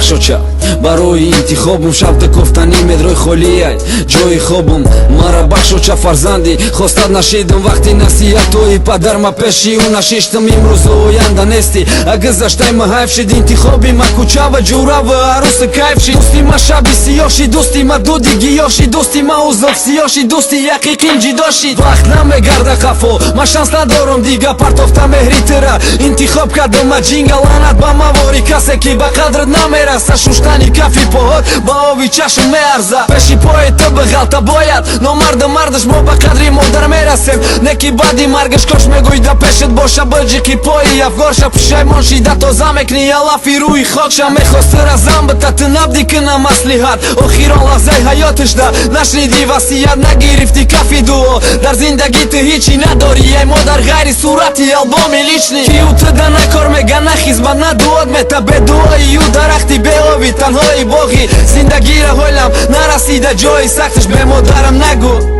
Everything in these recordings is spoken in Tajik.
бахшоча барои интихобум шабда кофтани медрой холияй ҷои хобум мара бахшоча фарзанди хостад нашидам вақти насиҳатҳои падарма пеши ӯ нашиштам имрӯз оянда нести агазаштай ма ҳайф шид интихоби ма кӯчава ҷурава аруси кайф шид дӯсти ма шаби сиёши дӯсти ма дуди гиёши дӯсти ма узов сиёши дӯсти яқиқин ҷидо шид вақт намегарда хафо ма шанс надорам дига партофта меҳри тира интихоб кардам ма ҷинга лаънат ба мавори касе ки ба қадрат намераса шуштани кафи поҳот ба оби чашм меарза пеши пои ту биғалта бояд номарда мардаш мо ба қадри модар мерасем не ки баъди маргаш кош мегӯйда пешат боша баҷиқи пои афгорша пушаймон шида тоза мекни алафи рӯи хокша мехости разам бита ту набди кина маслиҳат охирон лаҳзаи ҳаётишда нашниди васият нагирифти кафи дуо дар зиндагӣ ту ҳичи надорӣ ай модар гайри сурати албоми лични ки ӯ туда на кор мега на хизмат на дуот мета бе дуои ӯ дарахти беоби танҳои боғи зиндагира ҳолам нарасида ҷои сахташ бе модарам нагӯ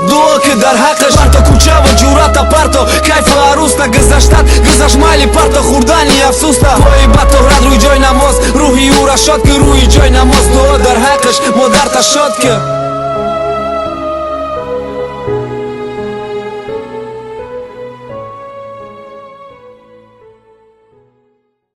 дуо ки дар ҳаққаш парто кӯчава ҷурата парто кайфа аруста гузаштат гузашт майли парто хурдани афсуста пои батоҳрат рӯи ҷой намоз рӯҳи ӯра шод ки рӯи ҷой намоз дуо дар ҳаққаш модарта шод ки